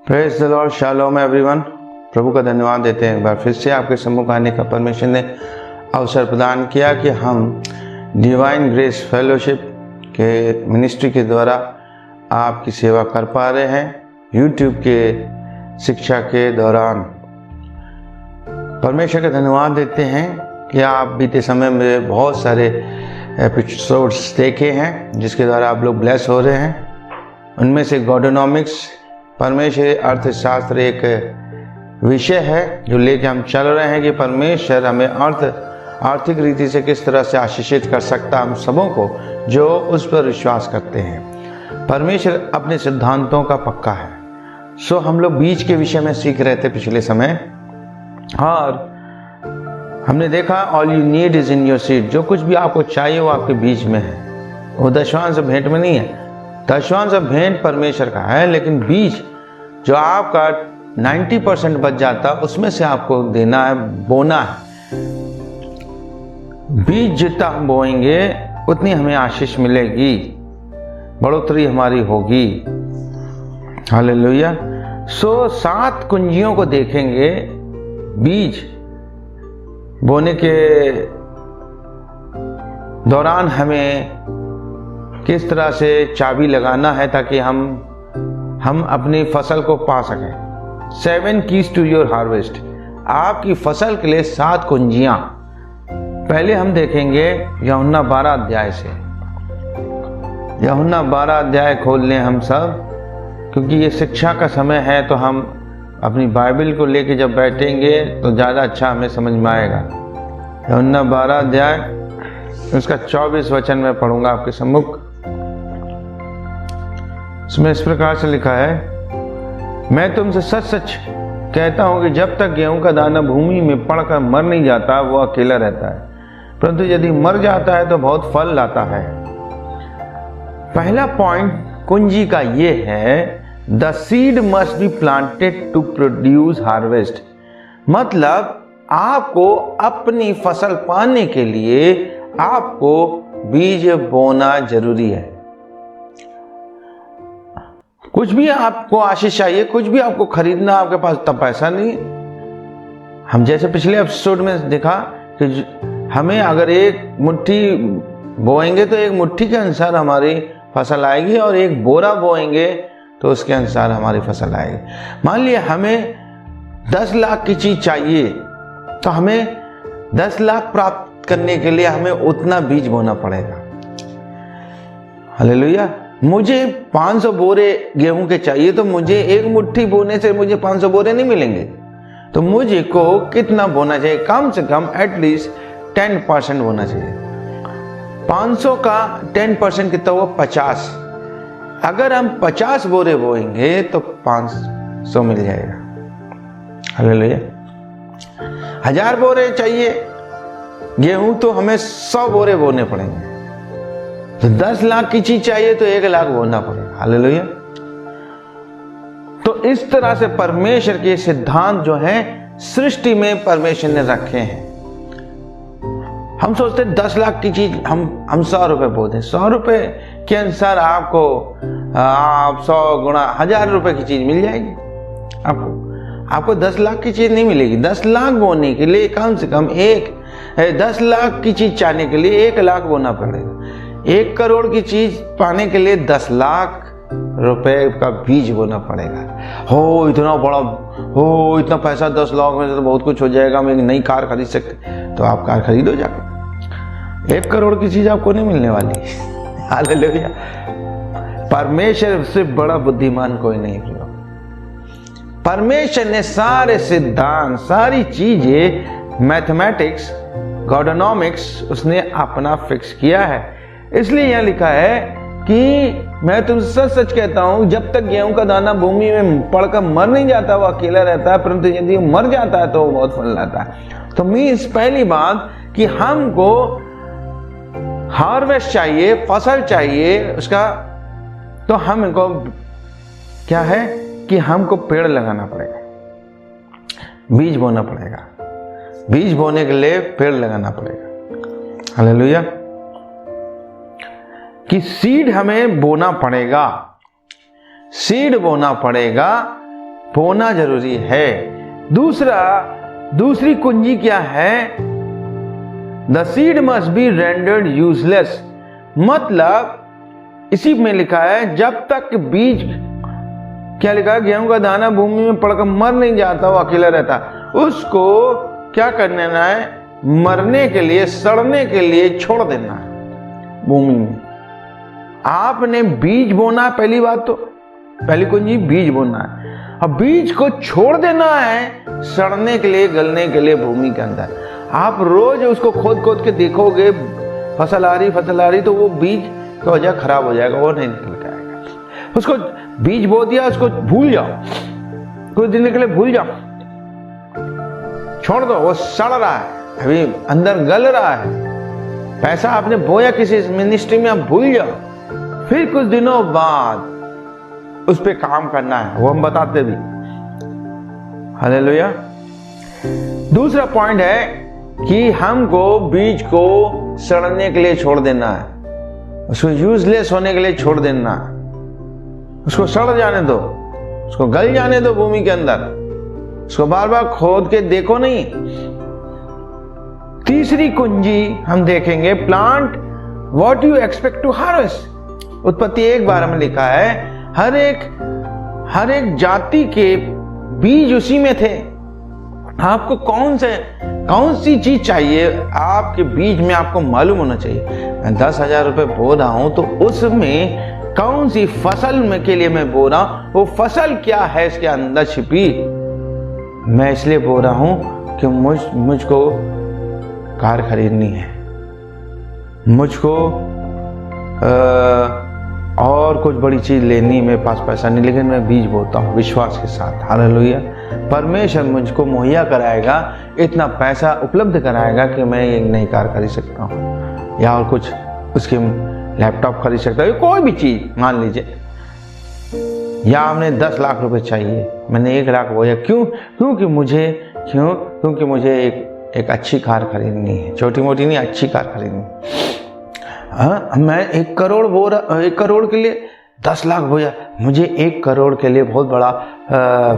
Praise the lord, shalom everyone. प्रभु का धन्यवाद देते हैं। एक बार फिर से आपके सम्मुख आने का परमेश्वर ने अवसर प्रदान किया कि हम डिवाइन ग्रेस फेलोशिप के मिनिस्ट्री के द्वारा आपकी सेवा कर पा रहे हैं। यूट्यूब के शिक्षा के दौरान परमेश्वर का धन्यवाद देते हैं कि आप बीते समय में बहुत सारे एपिसोड्स देखे हैं जिसके द्वारा आप लोग ब्लेस हो रहे हैं। उनमें से गॉडोनॉमिक्स परमेश्वर अर्थशास्त्र एक विषय है जो लेके हम चल रहे हैं कि परमेश्वर हमें आर्थिक रीति से किस तरह से आशीषित कर सकता हम सबों को जो उस पर विश्वास करते हैं। परमेश्वर अपने सिद्धांतों का पक्का है। सो हम लोग बीज के विषय में सीख रहे थे पिछले समय, और हमने देखा all you need is in your seed. जो कुछ भी आपको चाहिए वो आपके बीज में है। वो दशवांश भेंट में नहीं है। दशवांश भेंट परमेश्वर का है, लेकिन बीज जो आपका 90% बच जाता उसमें से आपको देना है, बोना है। बीज जितना हम बोएंगे उतनी हमें आशीष मिलेगी, बढ़ोतरी हमारी होगी। हालेलुया। सो 7 कुंजियों को देखेंगे बीज बोने के दौरान हमें किस तरह से चाबी लगाना है ताकि हम अपनी फसल को पा सकें। 7 कीज टू योर हार्वेस्ट। आपकी फसल के लिए 7 कुंजियां। पहले हम देखेंगे यूहन्ना 12 अध्याय से। यूहन्ना 12 अध्याय खोल लें हम सब, क्योंकि ये शिक्षा का समय है तो हम अपनी बाइबल को लेके जब बैठेंगे तो ज़्यादा अच्छा हमें समझ में आएगा। यूहन्ना 12 अध्याय उसका 24 वचन में पढ़ूंगा आपके सम्मुख। इसमें इस प्रकार से लिखा है, मैं तुमसे सच सच कहता हूं कि जब तक गेहूं का दाना भूमि में पड़कर मर नहीं जाता वो अकेला रहता है, परंतु यदि मर जाता है तो बहुत फल लाता है। पहला पॉइंट कुंजी का ये है, the seed must be planted to produce harvest. मतलब आपको अपनी फसल पाने के लिए आपको बीज बोना जरूरी है। कुछ भी आपको आशीष चाहिए, कुछ भी आपको खरीदना, आपके पास तब पैसा नहीं है। हम जैसे पिछले एपिसोड में देखा कि हमें अगर एक मुट्ठी बोएंगे तो एक मुट्ठी के अनुसार हमारी फसल आएगी, और एक बोरा बोएंगे तो उसके अनुसार हमारी फसल आएगी। मान लिया हमें 10 लाख की चीज चाहिए तो हमें 10 लाख प्राप्त करने के लिए हमें उतना बीज बोना पड़ेगा। हालेलुया। मुझे 500 बोरे गेहूं के चाहिए तो मुझे एक मुट्ठी बोने से मुझे 500 बोरे नहीं मिलेंगे। तो मुझे को कितना बोना चाहिए? कम से कम एटलीस्ट 10% बोना चाहिए। 500 का 10% कितना हुआ? 50। अगर हम 50 बोरे बोएंगे तो 500 मिल जाएगा। हालेलुया। 1000 बोरे चाहिए गेहूं तो हमें 100 बोरे बोने पड़ेंगे। तो 10 लाख की चीज चाहिए तो 1 लाख बोना पड़ेगा। हालेलुया। तो इस तरह से परमेश्वर के सिद्धांत जो हैं सृष्टि में परमेश्वर ने रखे हैं। हम सोचते 10 लाख की चीज हम 100 रुपए बोलते हैं। 100 रुपए के अनुसार आपको आप 100 गुणा 1000 रुपए की चीज मिल जाएगी। आपको 10 लाख की चीज नहीं मिलेगी। 10 लाख बोने के लिए कम से कम 10 लाख की चीज चाहने के लिए 1 लाख बोना पड़ेगा। 1 करोड़ की चीज पाने के लिए 10 लाख रुपए का बीज बोना पड़ेगा। इतना पैसा 10 लाख में से तो बहुत कुछ हो जाएगा, हम एक नई कार खरीद सकते। तो आप कार खरीदो जाकर। 1 करोड़ की चीज आपको नहीं मिलने वाली। हालेलुया। परमेश्वर से बड़ा बुद्धिमान कोई नहीं। परमेश्वर ने सारे सिद्धांत, सारी चीजें, मैथमेटिक्स, गॉडोनॉमिक्स उसने अपना फिक्स किया है। इसलिए यहां लिखा है कि मैं तुमसे सच सच कहता हूं, जब तक गेहूं का दाना भूमि में पड़कर मर नहीं जाता वो अकेला रहता है, परंतु यदि मर जाता है तो वो बहुत फल लाता है। तो मीन्स पहली बात कि हमको हार्वेस्ट चाहिए, फसल चाहिए उसका, तो हमको क्या है कि हमको पेड़ लगाना पड़ेगा, बीज बोना पड़ेगा। बीज बोने के लिए पेड़ लगाना पड़ेगा। हालेलुया। कि सीड हमें बोना पड़ेगा। सीड बोना पड़ेगा बोना जरूरी है। दूसरी कुंजी क्या है? The seed must B rendered useless, मतलब इसी में लिखा है जब तक बीज, क्या लिखा है, गेहूं का दाना भूमि में पड़कर मर नहीं जाता, वो अकेला रहता, उसको क्या करना है? मरने के लिए, सड़ने के लिए छोड़ देना है भूमि में। आपने बीज बोना, पहली बात तो, पहली कुंजी बीज बोना है। अब बीज को छोड़ देना है सड़ने के लिए, गलने के लिए भूमि के अंदर। आप रोज उसको खोद खोद के देखोगे, फसल आ रही, तो वो बीज की वजह खराब हो जाएगा, वो नहीं निकल के आएगा। उसको बीज बो दिया, उसको भूल जाओ, कुछ दिन के लिए भूल जाओ, छोड़ दो, वो सड़ रहा है, अभी अंदर गल रहा है। पैसा आपने बोया किसी मिनिस्ट्री में, आप भूल जाओ, फिर कुछ दिनों बाद उस पे काम करना है, वो हम बताते भी। हालेलुया। दूसरा पॉइंट है कि हमको बीज को सड़ने के लिए छोड़ देना है, उसको यूजलेस होने के लिए छोड़ देना है, उसको सड़ जाने दो, उसको गल जाने दो भूमि के अंदर, उसको बार बार खोद के देखो नहीं। तीसरी कुंजी हम देखेंगे, plant what you expect to harvest. उत्पत्ति 1:12 में लिखा है हर एक जाति के बीज उसी में थे। आपको कौन सी चीज चाहिए आपके बीज में, आपको मालूम होना चाहिए। मैं 10,000 रुपए बो रहा हूं तो उसमें कौन सी फसल में के लिए मैं बो रहा हूं, वो फसल क्या है इसके अंदर छिपी। मैं इसलिए बो रहा हूं कि मुझको कार खरीदनी है, मुझको और कुछ बड़ी चीज लेनी, मेरे पास पैसा नहीं, लेकिन मैं बीज बोता हूँ विश्वास के साथ। हालेलुया। परमेश्वर मुझको मुहैया कराएगा, इतना पैसा उपलब्ध कराएगा कि मैं एक नई कार खरीद सकता हूँ, या और कुछ उसके लैपटॉप खरीद सकता हूँ, कोई भी चीज मान लीजिए। या हमने 10 लाख रुपए चाहिए, मैंने 1 लाख बोया, क्योंकि मुझे एक अच्छी कार खरीदनी है, छोटी मोटी नहीं, अच्छी कार खरीदनी। मैं 1 करोड़ के लिए 10 लाख बोया, मुझे 1 करोड़ के लिए बहुत बड़ा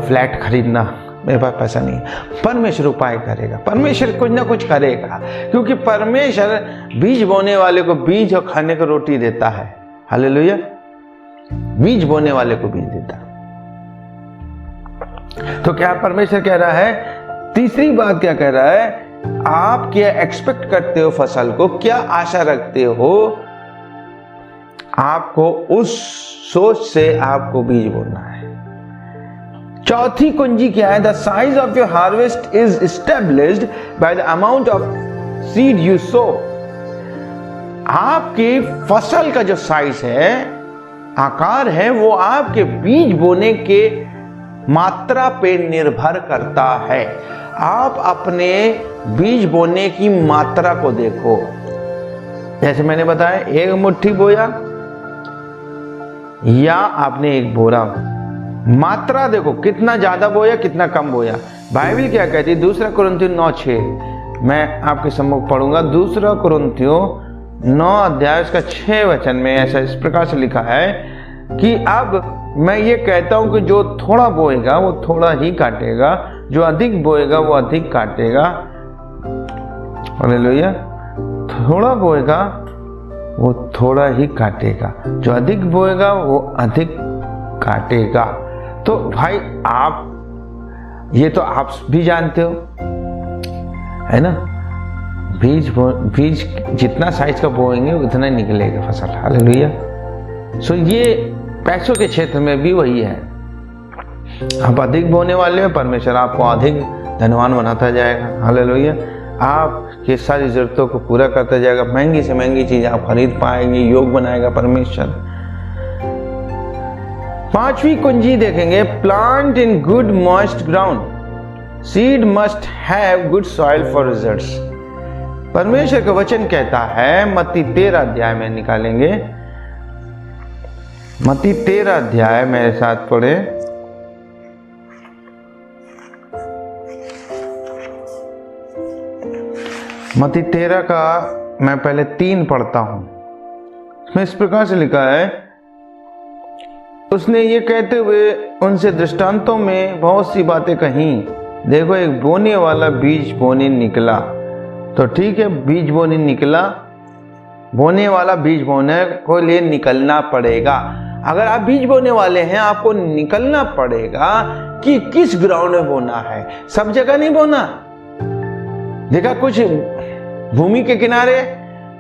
फ्लैट खरीदना, मेरे पास पैसा नहीं है। परमेश्वर उपाय करेगा, परमेश्वर कुछ ना कुछ करेगा, क्योंकि परमेश्वर बीज बोने वाले को बीज और खाने को रोटी देता है। हालेलुया। बीज बोने वाले को बीज देता है। तो क्या परमेश्वर कह रहा है? तीसरी बात क्या कह रहा है? आप क्या एक्सपेक्ट करते हो फसल को, क्या आशा रखते हो, आपको उस सोच से आपको बीज बोना है। चौथी कुंजी क्या है? The size of your harvest is established by the amount of seed you so. आपकी फसल का जो साइज है, आकार है, वो आपके बीज बोने के मात्रा पे निर्भर करता है। आप अपने बीज बोने की मात्रा को देखो। जैसे मैंने बताया, 1 मुट्ठी बोया या आपने 1 बोरा, मात्रा देखो, कितना ज्यादा बोया, कितना कम बोया। बाइबल क्या कहती है? 2 कुरिन्थियों 9:6 मैं आपके सम्मुख पढ़ूंगा। 2 कुरिन्थियों 9 अध्याय उसका 6 वचन में ऐसा इस प्रकार से लिखा है कि अब मैं ये कहता हूं कि जो थोड़ा बोएगा वो थोड़ा ही काटेगा, जो अधिक बोएगा वो अधिक काटेगा। हालेलुया। थोड़ा बोएगा वो थोड़ा ही काटेगा, जो अधिक बोएगा वो अधिक काटेगा। तो भाई आप ये तो आप भी जानते हो, है ना? बीज जितना साइज का बोएंगे उतना ही निकलेगा फसल। हालेलुया। सो ये पैसों के क्षेत्र में भी वही है। आप अधिक बोने वाले हो, परमेश्वर आपको अधिक धनवान बनाता जाएगा। हालेलुया। आपके सारी जरूरतों को पूरा करता जाएगा। महंगी से महंगी चीज आप खरीद पाएंगे, योग बनाएगा परमेश्वर। 5वीं कुंजी देखेंगे, plant in good moist ground, seed must have good soil for results. परमेश्वर का वचन कहता है, मत्ती 13 अध्याय में निकालेंगे, मत्ती 13 अध्याय मेरे साथ पढ़े। मत्ती 13 का मैं पहले 3 पढ़ता हूं। इसमें इस प्रकार से लिखा है, उसने ये कहते हुए उनसे दृष्टांतों में बहुत सी बातें कहीं। देखो, एक बोने वाला बीज बोने निकला, तो ठीक है, बीज बोने निकला, बोने वाला बीज बोने को लिए निकलना पड़ेगा। अगर आप बीज बोने वाले हैं, आपको निकलना पड़ेगा कि किस ग्राउंड में बोना है। सब जगह नहीं बोना। देखा, कुछ भूमि के किनारे,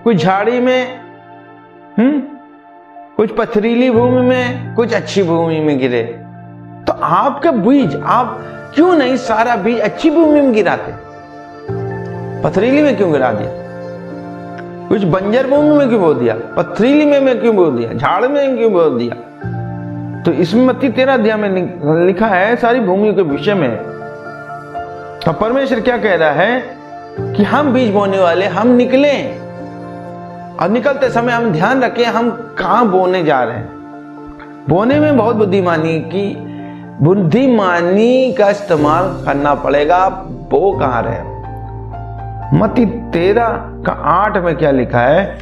कुछ झाड़ी में, कुछ पथरीली भूमि में, कुछ अच्छी भूमि में गिरे। तो आपका बीज आप क्यों नहीं सारा बीज अच्छी भूमि में गिराते? पथरीली में क्यों गिरा दिया? कुछ बंजर भूमि में क्यों बो दिया? पथरीली में क्यों बो दिया? झाड़ में क्यों बो दिया? तो इसमें मत्ती 13 अध्याय में लिखा है सारी भूमि के विषय में। तो परमेश्वर क्या कह रहा है कि हम बीज बोने वाले, हम निकलें, और निकलते समय हम ध्यान रखें हम कहां बोने जा रहे हैं। बोने में बहुत बुद्धिमानी का इस्तेमाल करना पड़ेगा। आप बो कहां रहे हो? मत्ती 13:8 में क्या लिखा है?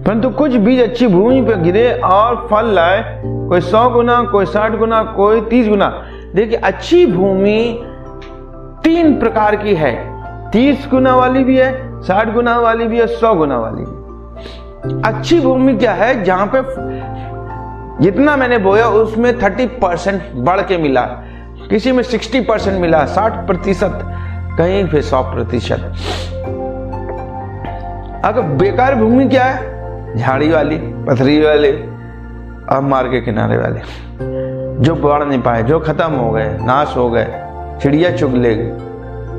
परंतु कुछ बीज अच्छी भूमि पर गिरे और फल लाए, कोई 100 गुना, कोई 60 गुना, कोई 30 गुना। देखिए, अच्छी भूमि 3 प्रकार की है। 30 गुना वाली भी है, 60 गुना वाली भी है, 100 गुना वाली भी। अच्छी भूमि क्या है? जहां पे जितना मैंने बोया उसमें 30% बढ़ के मिला, किसी में 60% मिला, 60%, कहीं पे 100%। अगर बेकार भूमि क्या है? झाड़ी वाली, पथरी वाले और मार्ग के किनारे वाले, जो बढ़ नहीं पाए, जो खत्म हो गए, नाश हो गए, चिड़िया चुग ले गई।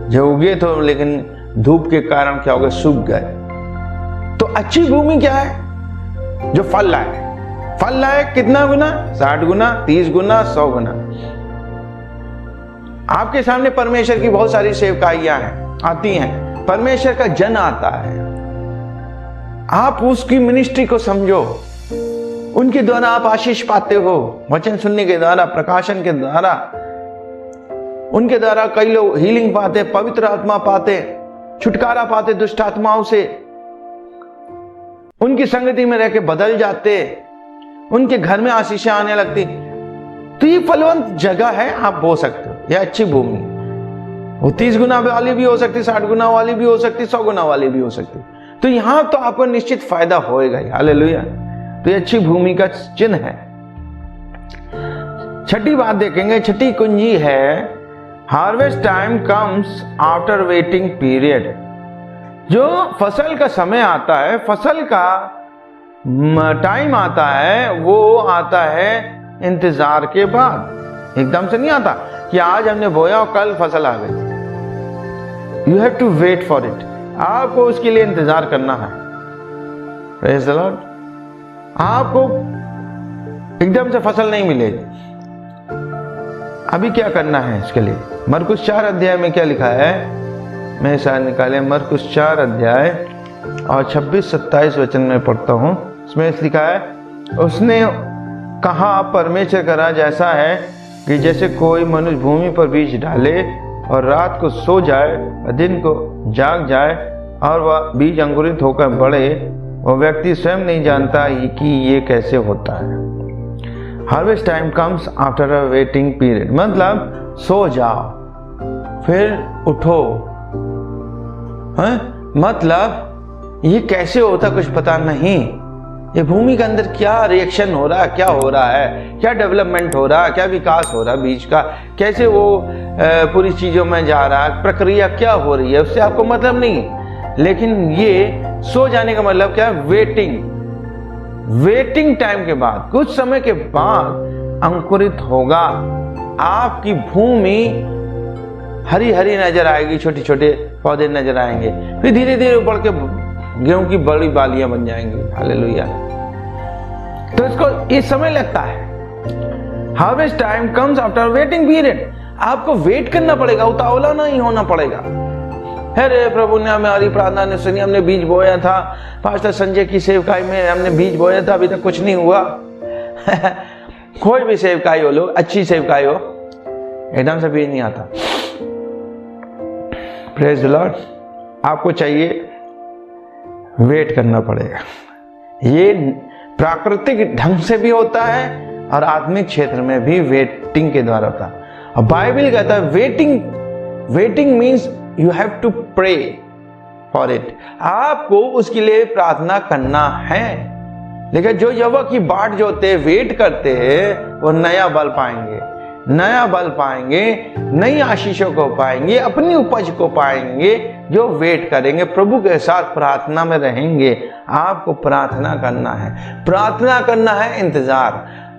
जो उगे तो लेकिन धूप के कारण क्या हो गए? सूख गए। तो अच्छी भूमि क्या है? जो फल लाए। फल लाए कितना गुना? 60 गुना, 30 गुना, 100 गुना। आपके सामने परमेश्वर की बहुत सारी सेवकाइयां हैं, आती हैं। परमेश्वर का जन आता है, आप उसकी मिनिस्ट्री को समझो। उनके द्वारा आप आशीष पाते हो, वचन सुनने के द्वारा, प्रकाशन के द्वारा। उनके द्वारा कई लोग हीलिंग पाते, पवित्र आत्मा पाते, छुटकारा पाते दुष्ट आत्माओं से। उनकी संगति में रह के बदल जाते, उनके घर में आशीषें आने लगती। तो ये फलवंत जगह है, आप बो सकते हो। यह अच्छी भूमि, वो 30 गुना वाली भी हो सकती, 60 गुना वाली भी हो सकती, 100 गुना वाली भी हो सकती। तो यहां तो आपको निश्चित फायदा होएगा ही। हालेलुया। तो ये अच्छी भूमि का चिन्ह है। छठी बात देखेंगे, छठी कुंजी है, harvest time comes after waiting period. जो फसल का समय आता है, फसल का टाइम आता है, वो आता है इंतजार के बाद। एकदम से नहीं आता कि आज हमने बोया और कल फसल आ गई। You have to wait for it. आपको उसके लिए इंतजार करना है। Praise the Lord. आपको एकदम से फसल नहीं मिलेगी। अभी क्या करना है इसके लिए? मरकुस 4 अध्याय में क्या लिखा है? मैं शायद निकाले, मरकुस 4 अध्याय और 26-27 वचन में पढ़ता हूं। इसमें लिखा है, उसने कहा, परमेश्वर का राज ऐसा है कि जैसे कोई मनुष्य भूमि पर बीज डाले और रात को सो जाए और दिन को जाग जाए और वह बीज अंकुरित होकर बढ़े, वह व्यक्ति स्वयं नहीं जानता कि ये कैसे होता है। Harvest time comes after a waiting period. मतलब सो जाओ फिर उठो। मतलब ये कैसे होता कुछ पता नहीं। ये भूमि के अंदर क्या रिएक्शन हो रहा है, क्या हो रहा है, क्या डेवलपमेंट हो रहा है, क्या विकास हो रहा है बीज का, कैसे वो पूरी चीजों में जा रहा है, प्रक्रिया क्या हो रही है, उससे आपको मतलब नहीं। लेकिन ये सो जाने का मतलब क्या है? वेटिंग टाइम के बाद, कुछ समय के बाद अंकुरित होगा। आपकी भूमि हरी हरी नजर आएगी, छोटे छोटे पौधे नजर आएंगे, फिर धीरे धीरे बढ़ के गेहूं की बड़ी बालियां बन जाएंगी। हालेलुया। तो इसको ये समय लगता है। Harvest time comes after waiting period. आपको वेट करना पड़ेगा, उतावला नहीं होना पड़ेगा। अरे प्रभु ने हमारी प्रार्थना ने सुनी, हमने बीज बोया था, पास्टर संजय की सेवकाई में हमने बीज बोया था, अभी तक कुछ नहीं हुआ। कोई भी सेवकाई हो लो, अच्छी सेवकाई हो, एकदम से बीज नहीं आता। Praise the Lord. आपको चाहिए वेट करना पड़ेगा। ये प्राकृतिक ढंग से भी होता है और आत्मिक क्षेत्र में भी वेटिंग के द्वारा होता है। और बाइबल कहता है waiting means you have to pray for it, आपको उसके लिए प्रार्थना करना है। लेकिन जो युवक की बाट जोते वेट करते हैं वो नया बल पाएंगे, नई आशीषों को पाएंगे, अपनी उपज को पाएंगे जो वेट करेंगे, प्रभु के साथ प्रार्थना में रहेंगे। आपको प्रार्थना करना है, इंतजार।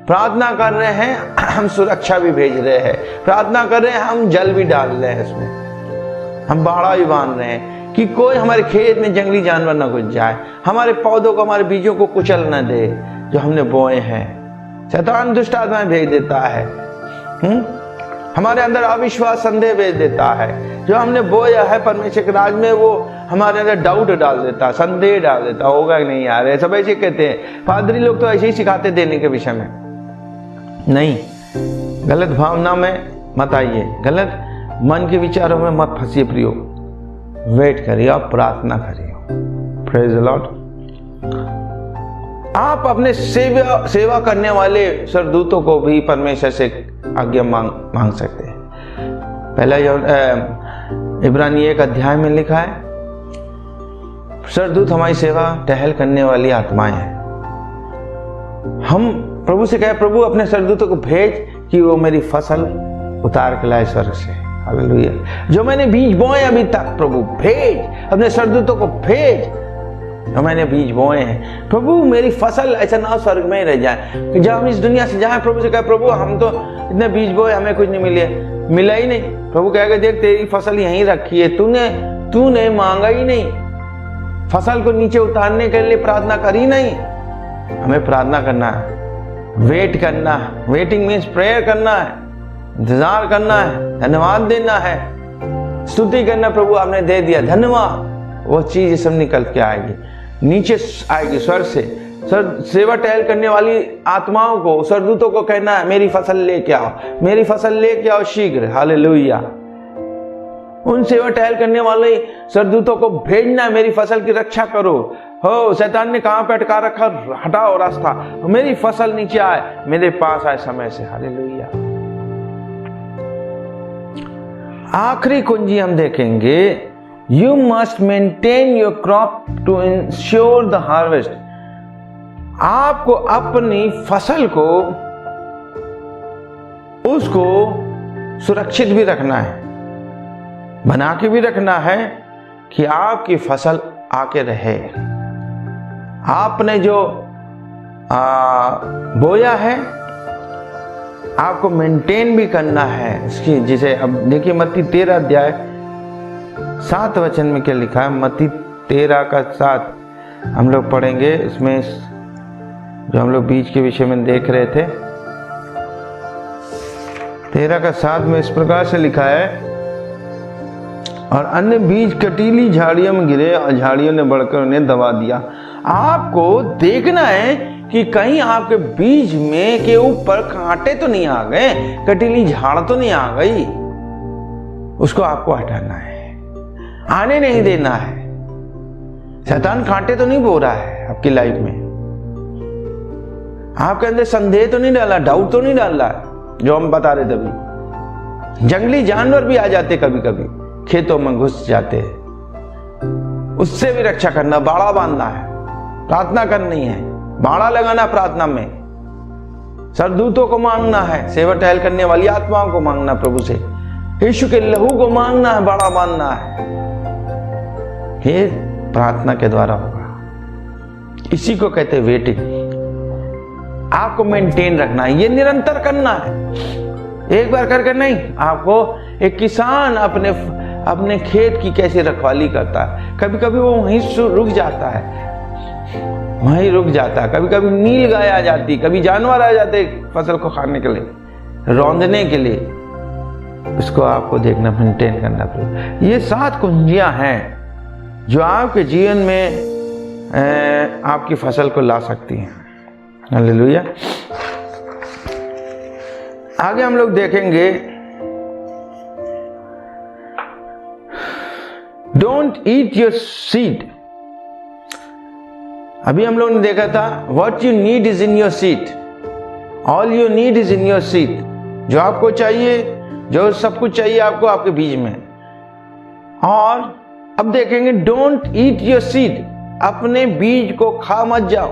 प्रार्थना कर रहे हैं, हम सुरक्षा भी भेज रहे हैं, प्रार्थना कर रहे हैं, हम जल भी डाल रहे हैं, उसमें हम बाड़ा भी बांध रहे हैं कि कोई हमारे खेत में जंगली जानवर ना घुस जाए, हमारे पौधों को, हमारे बीजों को कुचल न दे जो हमने बोए हैं। शैतान दुष्ट आत्माएं भेज देता है, हमारे अंदर अविश्वास, संदेह भेज देता है। जो हमने बोया है परमेश्वर के राज में, वो हमारे अंदर डाउट डाल देता, संदेह डाल देता, होगा कि नहीं यार, सब ऐसे कहते हैं। पादरी लोग तो ऐसे ही सिखाते देने के विषय में। नहीं, गलत भावना में मत आइए, गलत मन के विचारों में मत फंसिए प्रियो। वेट करिए और प्रार्थना करिए। Praise the Lord. आप अपने सेवा करने वाले सरदूतों को भी परमेश्वर से आज्ञा मांग सकते हैं। पहला इब्रानी 1 अध्याय में लिखा है, सरदूत हमारी सेवा टहल करने वाली आत्माएं हैं। हम प्रभु से कहे, प्रभु अपने सरदूतों को भेज कि वो मेरी फसल उतार के लाए स्वर्ग से। हालेलुया। जो मैंने बीज बोए अभी तक, प्रभु भेज, अपने सरदूतों को भेज, जो मैंने बीज बोए हैं। प्रभु मेरी फसल ऐसा ना स्वर्ग में ही रह जाए, जब हम इस दुनिया से जाए, प्रभु से कहे, प्रभु हम तो इतने बीज बोए, हमें कुछ नहीं मिला ही नहीं। प्रभु कहेगा, देख तेरी फसल यहीं रखी है, तूने मांगा ही नहीं, फसल को नीचे उतारने के लिए प्रार्थना करी नहीं। हमें प्रार्थना करना है, वेट करना है। वेटिंग मीन्स प्रेयर करना है, इंतजार करना है, धन्यवाद देना है, स्तुति करना, प्रभु आपने दे दिया, धन्यवाद। वो चीज सब निकल के आएगी, नीचे आएगी स्वर्ग से। सेवा टहल करने वाली आत्माओं को, सरदूतों को कहना है, मेरी फसल लेके आओ, मेरी फसल लेके आओ शीघ्र। हालेलुया। उन सेवा टहल करने वाले सरदूतों को भेजना, मेरी फसल की रक्षा करो। हो, शैतान ने कहां पे अटका रखा, हटाओ रास्ता, मेरी फसल नीचे आए, मेरे पास आए समय से। हालेलुया। आखिरी कुंजी हम देखेंगे, you must maintain your crop to ensure the harvest. आपको अपनी फसल को, उसको सुरक्षित भी रखना है, बना के भी रखना है कि आपकी फसल आके रहे। आपने जो बोया है आपको मेंटेन भी करना है इसकी। जिसे अब देखिए मत्ती 13 अध्याय 7 वचन में क्या लिखा है। मत्ती 13 का 7 हम लोग पढ़ेंगे। इसमें जो हम लोग बीज के विषय में देख रहे थे, 13 का 7 में इस प्रकार से लिखा है, और अन्य बीज कटीली झाड़ियों में गिरे और झाड़ियों ने बढ़कर उन्हें दबा दिया। आपको देखना है कि कहीं आपके बीज में के ऊपर कांटे तो नहीं आ गए, कटीली झाड़ तो नहीं आ गई, उसको आपको हटाना है, आने नहीं देना है। शैतान कांटे तो नहीं बो रहा है आपकी लाइफ में, आपके अंदर संदेह तो नहीं डाला, डाउट तो नहीं डाल रहा, जो हम बता रहे थे अभी। जंगली जानवर भी आ जाते कभी कभी, खेतों में घुस जाते हैं, उससे भी रक्षा करना, बाड़ा बांधना है, प्रार्थना करनी है, बाड़ा लगाना प्रार्थना में, सरदूतों को मांगना है, सेवा टहल करने वाली आत्माओं को मांगना, प्रभु से यीशु के लहू को मांगना है, बाड़ा बांधना है। ये प्रार्थना के द्वारा होगा। इसी को कहते हैं वेटिंग। आपको मेंटेन रखना है, ये निरंतर करना है, एक बार करके नहीं। आपको एक किसान अपने खेत की कैसे रखवाली करता है, कभी कभी वो वहीं रुक जाता है, वहीं रुक जाता है। कभी कभी नील गाय आ जाती, कभी जानवर आ जाते फसल को खाने के लिए, रौंदने के लिए। इसको आपको देखना, मेंटेन करना पड़ेगा। ये 7 कुंजियां हैं जो आपके जीवन में आपकी फसल को ला सकती हैं। हालेलुया। आगे हम लोग देखेंगे, डोंट ईट योर सीड। अभी हम लोग ने देखा था what you need is in your seed, all you need is in your seed. जो आपको चाहिए, जो सब कुछ चाहिए आपको आपके बीज में। और अब देखेंगे डोंट ईट योर सीड, अपने बीज को खा मत जाओ।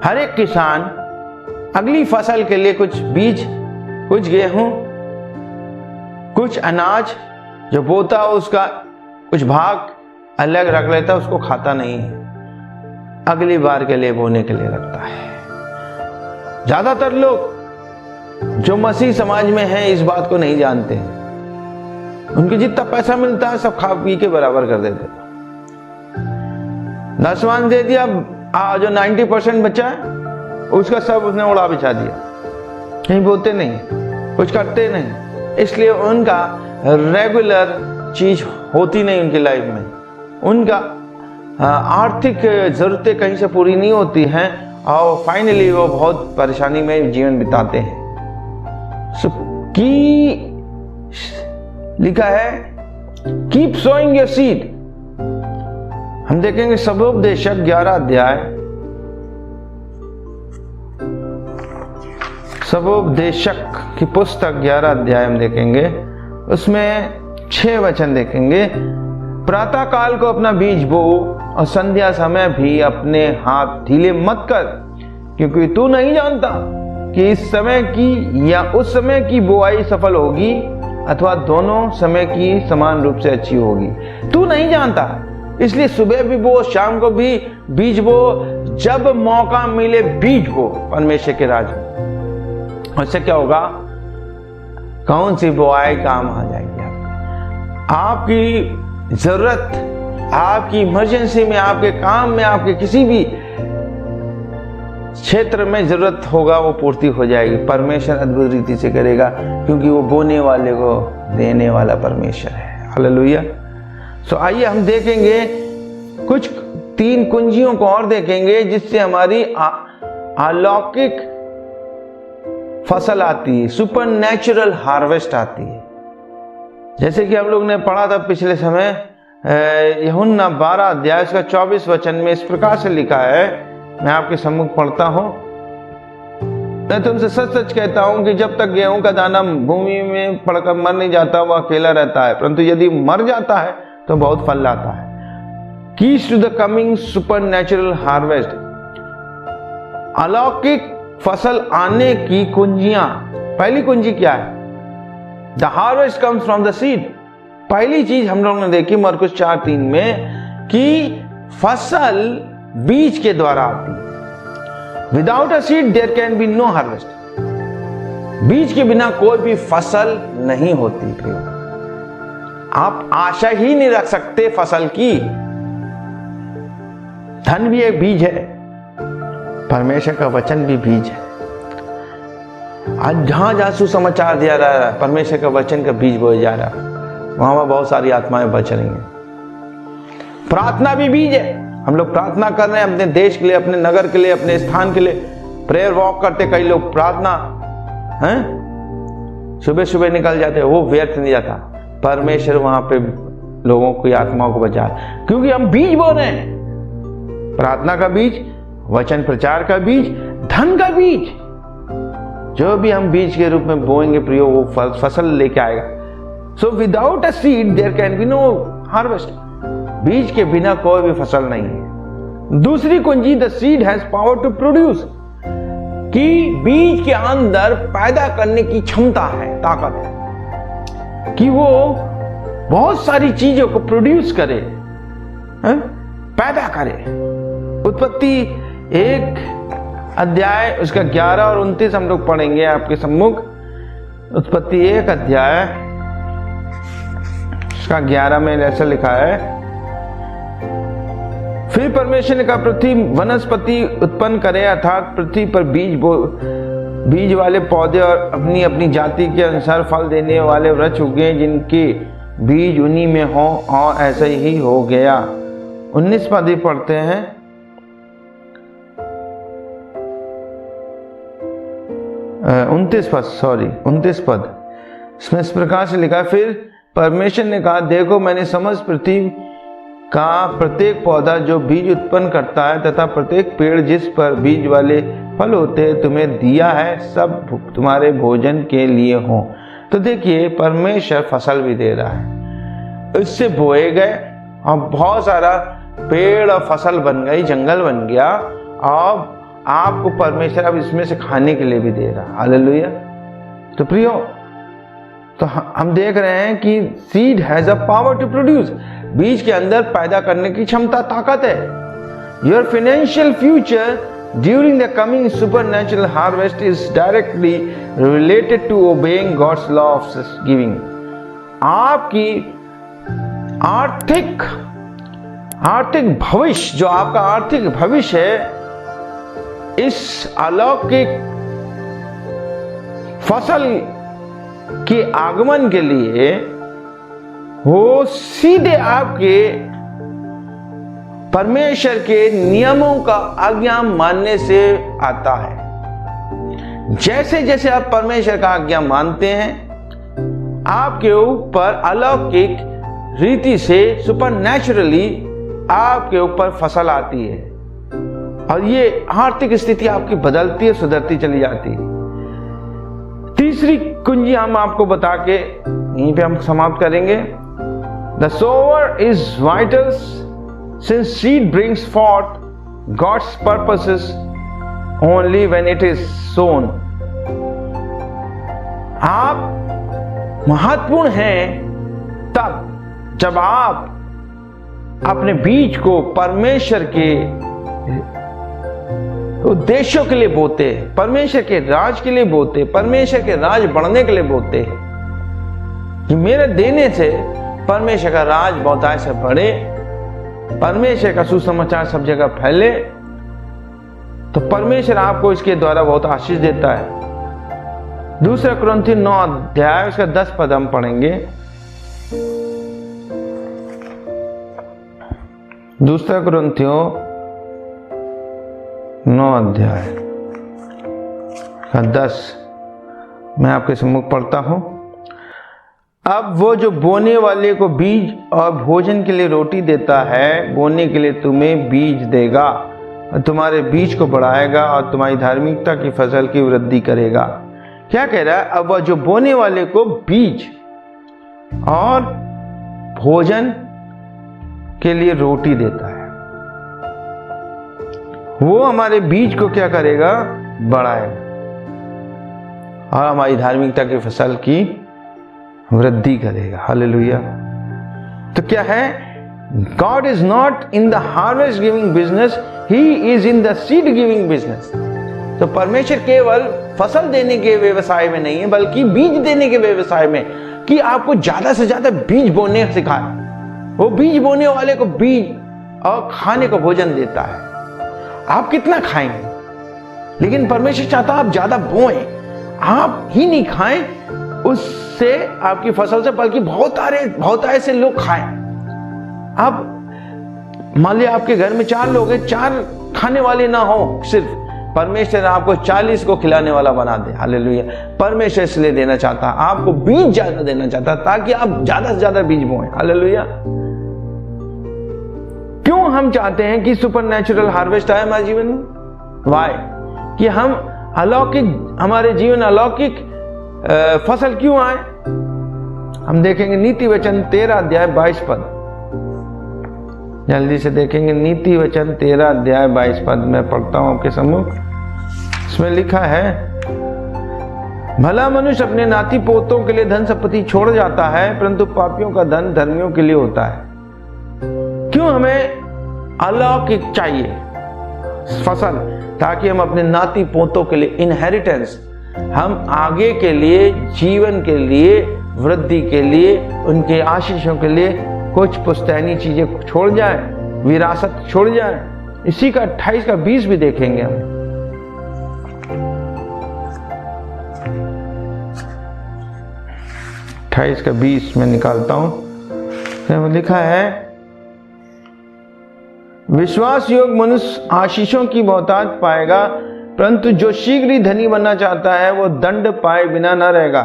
हर एक किसान अगली फसल के लिए कुछ बीज, कुछ गेहूं, कुछ अनाज जो बोता है उसका कुछ भाग अलग रख लेता है, उसको खाता नहीं है, अगली बार के लिए बोने के लिए रखता है। ज्यादातर लोग जो मसीह समाज में हैं इस बात को नहीं जानते हैं। उनके जितना पैसा मिलता है सब खा पी के बराबर कर देते। दसवां दे दिया, जो 90% बचा है उसका सब उसने उड़ा बिछा दिया, कहीं बोते नहीं, कुछ करते नहीं, इसलिए उनका रेगुलर चीज होती नहीं उनकी लाइफ में। उनका आर्थिक जरूरतें कहीं से पूरी नहीं होती हैं और फाइनली वो बहुत परेशानी में जीवन बिताते हैं। लिखा है कीप सोइंग योर सीड। हम देखेंगे सबोपदेशक 11 अध्याय, सबोपदेशक की पुस्तक 11 अध्याय हम देखेंगे, उसमें 6 वचन देखेंगे। प्रातः काल को अपना बीज बो और संध्या समय भी अपने हाथ ढीले मत कर, क्योंकि तू नहीं जानता कि इस समय की या उस समय की बुआई सफल होगी अथवा दोनों समय की समान रूप से अच्छी होगी। तू नहीं जानता, इसलिए सुबह भी बो, शाम को भी बीज बो, जब मौका मिले बीज बो परमेश्वर के राज में। उससे क्या होगा, कौन सी बुआई काम आ जाएगी। आपकी जरूरत, आपकी इमरजेंसी में, आपके काम में, आपके किसी भी क्षेत्र में जरूरत होगा वो पूर्ति हो जाएगी। परमेश्वर अद्भुत रीति से करेगा, क्योंकि वो बोने वाले को देने वाला परमेश्वर है। हालेलुया। सो आइए हम देखेंगे कुछ 3 कुंजियों को और देखेंगे जिससे हमारी अलौकिक फसल आती है, सुपरनैचुरल हार्वेस्ट आती है। जैसे कि हम लोग ने पढ़ा था पिछले समय, यूहन्ना 12 अध्याय का 24 वचन में इस प्रकार से लिखा है, मैं आपके सम्मुख पढ़ता हूं। मैं तुमसे सच सच कहता हूं कि जब तक गेहूं का दाना भूमि में पड़कर मर नहीं जाता वह अकेला रहता है, परंतु यदि मर जाता है तो बहुत फल लाता है। Keys to the coming supernatural harvest, अलौकिक फसल आने की कुंजियां। पहली कुंजी क्या है? The harvest comes from the seed. पहली चीज हम लोगों ने देखी मरकुस 4:3 में कि फसल बीज के द्वारा आती है। Without a seed there can be no harvest. बीज के बिना कोई भी फसल नहीं होती। आप आशा ही नहीं रख सकते फसल की। धन भी एक बीज है, परमेश्वर का वचन भी बीज है। आज जहां जहां सुसमाचार दिया जा रहा है, परमेश्वर का वचन का बीज बोया जा रहा है, वहां बहुत सारी आत्माएं बच रही हैं। प्रार्थना भी बीज है। हम लोग प्रार्थना कर रहे हैं अपने देश के लिए, अपने नगर के लिए, अपने स्थान के लिए। प्रेयर वॉक करते कई लोग, प्रार्थना हैं सुबह सुबह निकल जाते हैं, वो व्यर्थ नहीं जाता। परमेश्वर वहां पे लोगों की आत्माओं को बचा, क्योंकि हम बीज बो रहे हैं। प्रार्थना का बीज, वचन प्रचार का बीज, धन का बीज। जो भी हम बीज के रूप में बोएंगे प्रियो, वो फसल लेके आएगा। So without a seed there can be no harvest. बीज के बिना कोई भी फसल नहीं है। दूसरी कुंजी, the seed has power to produce, कि बीज के अंदर पैदा करने की क्षमता है, ताकत है कि वो बहुत सारी चीजों को प्रोड्यूस करे, पैदा करे। उत्पत्ति 1 अध्याय उसका 11 और 29 हम लोग पढ़ेंगे आपके सम्मुख। उत्पत्ति 1 अध्याय उसका 11 में ऐसा लिखा है, फिर परमेश्वर ने कहा पृथ्वी वनस्पति उत्पन्न करे, अर्थात पृथ्वी पर बीज वाले पौधे और अपनी अपनी जाति के अनुसार फल देने वाले वृक्ष उगे, जिनके बीज उन्हीं में हो, और ऐसा ही हो गया। 19 पद पढ़ते हैं। 29 पद इसमें इस प्रकार से लिखा, फिर परमेश्वर ने कहा देखो मैंने समस्त पृथ्वी का प्रत्येक पौधा जो बीज उत्पन्न करता है तथा प्रत्येक पेड़ जिस पर बीज वाले फल होते हैं तुम्हें दिया है, सब तुम्हारे भोजन के लिए हो। तो देखिए, परमेश्वर फसल भी दे रहा है, इससे बोए गए और बहुत सारा पेड़ और फसल बन गई, जंगल बन गया, और आपको परमेश्वर अब इसमें से खाने के लिए भी दे रहा है। हालेलुया। तो प्रियो, तो हम देख रहे हैं कि seed has a power to produce, बीज के अंदर पैदा करने की क्षमता, ताकत है। Your financial future during the coming supernatural harvest is directly related to obeying God's law of giving. आपकी आर्थिक भविष्य, जो आपका आर्थिक भविष्य है, इस अलौकिक फसल के आगमन के लिए वो सीधे आपके परमेश्वर के नियमों का आज्ञा मानने से आता है। जैसे जैसे आप परमेश्वर का आज्ञा मानते हैं, आपके ऊपर अलौकिक रीति से, सुपरनैचुरली आपके ऊपर फसल आती है और ये आर्थिक स्थिति आपकी बदलती है, सुधरती चली जाती है। तीसरी कुंजी हम आपको बता के यहीं पे हम समाप्त करेंगे। The sower is vital since seed brings forth God's purposes only when it is sown. आप महत्वपूर्ण हैं तब जब आप अपने बीज को परमेश्वर के उद्देश्यों के लिए बोते हैं, परमेश्वर के राज के लिए बोते, परमेश्वर के राज बढ़ने के लिए बोते हैं कि मेरे देने से परमेश्वर का राज बहुतायत से बढ़े, परमेश्वर का सुसमाचार सब जगह फैले। तो परमेश्वर आपको इसके द्वारा बहुत आशीष देता है। दूसरा कुरिन्थियों 9 अध्याय उसका 10 पद हम पढ़ेंगे। दूसरा कुरिन्थियों 9 अध्याय का 10 मैं आपके सम्मुख पढ़ता हूं। अब वो जो बोने वाले को बीज और भोजन के लिए रोटी देता है, बोने के लिए तुम्हें बीज देगा और तुम्हारे बीज को बढ़ाएगा और तुम्हारी धार्मिकता की फसल की वृद्धि करेगा। क्या कह रहा है? अब वह जो बोने वाले को बीज और भोजन के लिए रोटी देता है, वो हमारे बीज को क्या करेगा? बढ़ाएगा और हमारी धार्मिकता की फसल की वृद्धि करेगा। हालेलुया। तो क्या है? God is not in the harvest giving business, he is in the seed giving business. तो परमेश्वर केवल फसल देने के व्यवसाय में नहीं है, बल्कि बीज देने के व्यवसाय में, कि आपको ज्यादा से ज्यादा बीज बोने सिखाए। वो बीज बोने वाले को बीज और खाने को भोजन देता है। आप कितना खाएंगे, लेकिन परमेश्वर चाहता है आप ज्यादा बोएं, आप ही नहीं खाएं उससे, आपकी फसल से, बल्कि बहुत ऐसे लोग खाएं। अब मान लिया आपके घर में 4 लोग हैं, 4 खाने वाले ना हो, सिर्फ परमेश्वर आपको 40 को खिलाने वाला बना दे। हालेलुया। परमेश्वर इसलिए देना चाहता, आपको बीज ज्यादा देना चाहता, ताकि आप ज्यादा से ज्यादा बीज बोएं। हालेलुया। क्यों हम चाहते हैं कि सुपरनैचुरल हार्वेस्ट आए हमारे जीवन में? वाई? कि हम अलौकिक, हमारे जीवन अलौकिक फसल क्यों आए? हम देखेंगे नीति वचन 13 अध्याय 22 पद। जल्दी से देखेंगे नीति वचन 13 अध्याय 22 पद में पढ़ता हूं आपके सम्मुख। इसमें लिखा है, भला मनुष्य अपने नाती पोतों के लिए धन संपत्ति छोड़ जाता है, परंतु पापियों का धन धर्मियों के लिए होता है। क्यों हमें अलौकिक चाहिए फसल? ताकि हम अपने नाती पोतों के लिए इनहेरिटेंस, हम आगे के लिए, जीवन के लिए, वृद्धि के लिए, उनके आशीषों के लिए कुछ पुश्तैनी चीजें छोड़ जाए, विरासत छोड़ जाए। इसी का 28 का 20 भी देखेंगे हम। 28 का 20 में निकालता हूं। लिखा है, विश्वास योग मनुष्य आशीषों की बहुतायत पाएगा, परंतु जो शीघ्र ही धनी बनना चाहता है वो दंड पाए बिना न रहेगा।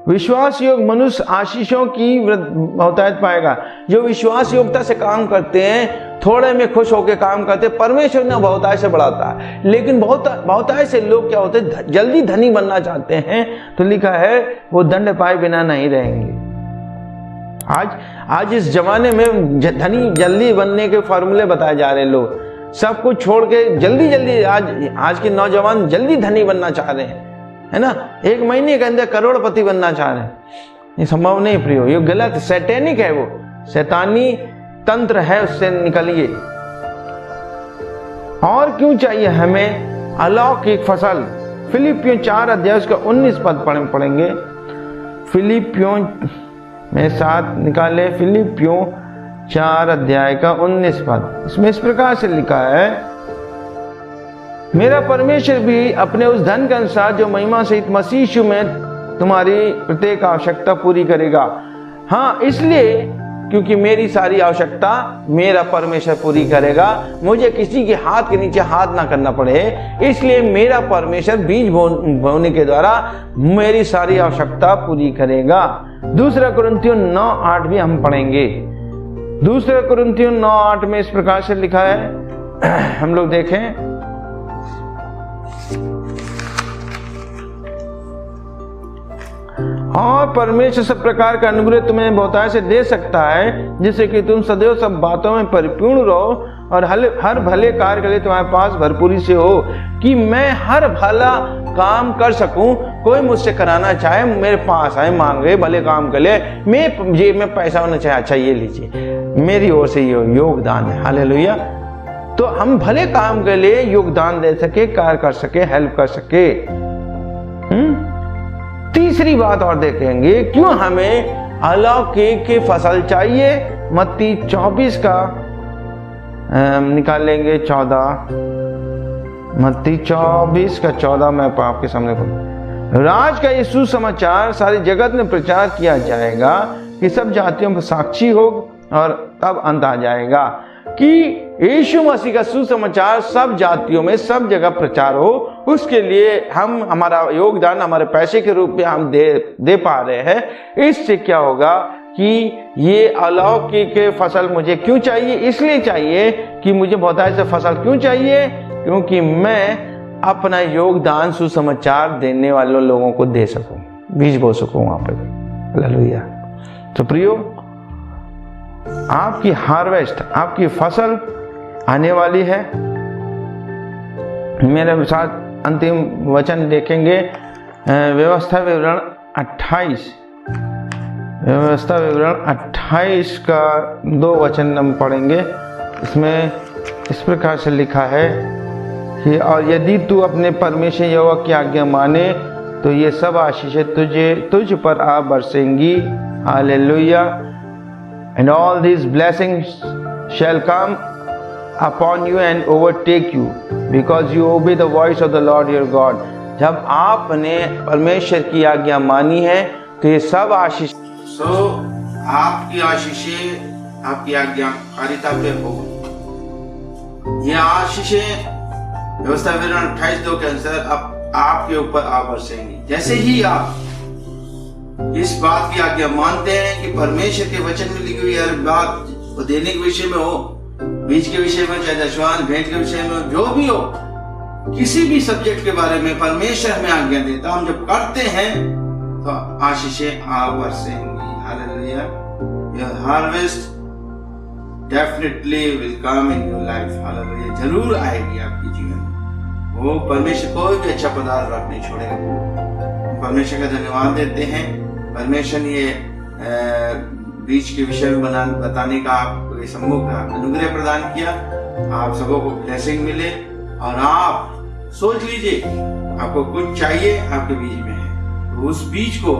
विश्वास योग मनुष्य आशीषों की बहुतायत पाएगा। जो विश्वास योग्यता से काम करते हैं, थोड़े में खुश होकर काम करते हैं, परमेश्वर ने बहुतायत से बढ़ाता है। लेकिन बहुतायत से लोग क्या होते हैं, जल्दी धनी बनना चाहते हैं, तो लिखा है वो दंड पाए बिना नहीं रहेंगे। आज इस जमाने में धनी जल्दी बनने के फॉर्मूले बताए जा रहे हैं। लोग सब कुछ छोड़ के जल्दी आज के नौजवान जल्दी धनी बनना चाह रहे हैं, है ना। 1 महीने के अंदर करोड़पति बनना चाह रहे हैं। ये संभव नहीं प्रियो, ये गलत सैटेनिक है, वो शैतानी तंत्र है, उससे निकलिए। और क्यों चाहिए हमें अलौकिक फसल? फिलिपियों 4 अध्याय का 19 पद पढ़ेंगे। फिलिपियों में साथ निकाले, फिलिपियों 4 अध्याय का 19 पद। इसमें इस प्रकार से लिखा है, मेरा परमेश्वर भी अपने उस धन के अनुसार जो महिमा सहित मसीह यीशु में तुम्हारी प्रत्येक आवश्यकता पूरी करेगा। हाँ, इसलिए क्योंकि मेरी सारी आवश्यकता मेरा परमेश्वर पूरी करेगा, मुझे किसी के हाथ के नीचे हाथ ना करना पड़े। इसलिए मेरा परमेश्वर बीज बोने के द्वारा मेरी सारी आवश्यकता पूरी करेगा। 2 कुरिन्थियों 9:8 भी हम पढ़ेंगे। 2 कुरिन्थियों 9:8 में इस प्रकार से लिखा है, हम लोग देखें। और परमेश्वर सब प्रकार का अनुग्रह तुम्हें बहुतायत से दे सकता है, जिससे कि तुम सदैव सब बातों में परिपूर्ण रहो और हर भले कार्य के लिए तुम्हारे पास भरपूरी से हो, कि मैं हर भला काम कर सकूं। कोई मुझसे कराना चाहे मेरे पास आए, मांगे भले काम के लिए, मैं जेब में पैसा होना चाहिए, अच्छा ये लीजिए, मेरी ओर से ये योगदान है। हालेलुया। तो हम भले काम के लिए योगदान दे सके, कार्य कर सके, हेल्प कर सके। तीसरी बात और देखेंगे, क्यों हमें अलौकिक की फसल चाहिए। मत्ती 24 का निकालेंगे 14, मत्ती 24 का 14 मैं आपके सामने पढ़ूं। राज का ये सुसमाचार सारी जगत में प्रचार किया जाएगा कि सब जातियों पर साक्षी हो, और तब अंत आ जाएगा कि यीशु मसीह का सुसमाचार सब जातियों में सब जगह प्रचार हो। उसके लिए हम हमारा योगदान हमारे पैसे के रूप में हम दे पा रहे हैं। इससे क्या होगा कि ये अलौकिक फसल मुझे क्यों चाहिए? इसलिए चाहिए कि मुझे बहुतायत से फसल क्यों चाहिए? क्योंकि मैं अपना योगदान सुसमाचार देने वाले लोगों को दे सकूं, बीज बो सकूं वहां पे। हालेलुया। तो प्रियो, आपकी हार्वेस्ट, आपकी फसल आने वाली है। मेरे साथ अंतिम वचन देखेंगे, व्यवस्था विवरण 28, व्यवस्था विवरण 28 का 2 वचन हम पढ़ेंगे। इसमें इस प्रकार से लिखा है कि और यदि तू अपने परमेश्वर यहोवा की आज्ञा माने तो ये सब आशीषें तुझ पर आ बरसेंगी। Hallelujah. And all these blessings shall come upon you and overtake you because you obey the voice of the Lord your God. जब आपने परमेश्वर की आज्ञा मानी है तो ये सब आशीष आपकी आशीषें आपकी आज्ञाकारिता पे हो। ये आशीषें व्यवस्था विवरण 28:2 के अनुसार अब आपके ऊपर आ बरसेंगी। जैसे ही आप इस बात की आज्ञा मानते हैं कि परमेश्वर के वचन में लिखी हुई हर बात देने के विषय में हो, बीज के विषय में, चाहे दशवान भेंट के विषय में, जो भी हो, किसी भी सब्जेक्ट के बारे में परमेश्वर हमें आज्ञा देता, हम जब करते हैं तो आशीषें आ बरसेंगी। Hallelujah. Your harvest definitely will come in your life. Hallelujah. जरूर आएगी आपके जीवन में। वो परमेश्वर कोई भी अच्छा पदार्थ रख नहीं छोड़ेगा। परमेश्वर का धन्यवाद देते हैं। परमेश्वर ने ये बीज के विषय में बताने का आपको ये सम्मुख अनुग्रह प्रदान किया। आप सबों को ब्लेसिंग मिले और आप सोच लीजिए आपको कुछ चाहिए, आपके बीज में है, तो उस बीज को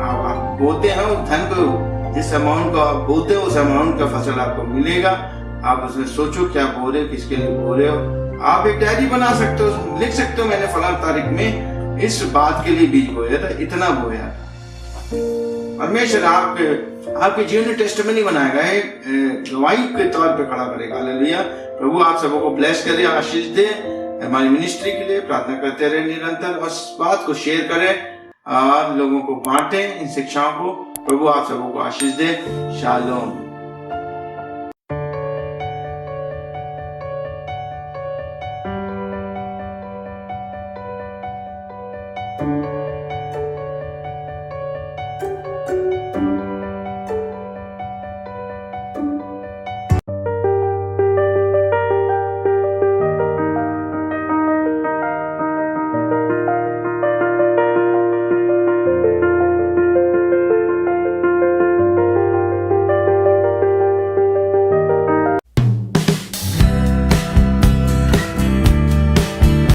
आप बोते हैं, उस धन को, जिस अमाउंट को आप बोते हो उस अमाउंट का फसल आपको मिलेगा। आप उसमें सोचो क्या बो रहे हो, किसके लिए बो रहे हो। आप एक डायरी बना सकते हो, लिख सकते हो मैंने फलां तारीख में इस बात के लिए बीज बोया था, इतना बोया। परमेश्वर आपके जीवन में टेस्टिमनी बनाएगा, गवाही के तौर पे खड़ा करेगा। हालेलुया। प्रभु आप सबों को ब्लेस करे, आशीष दे। हमारी मिनिस्ट्री के लिए प्रार्थना करते रहे निरंतर, और इस बात को शेयर करें लोगों को बांटें इन शिक्षाओं को। प्रभु आप सबों को आशीष दे। शालोम।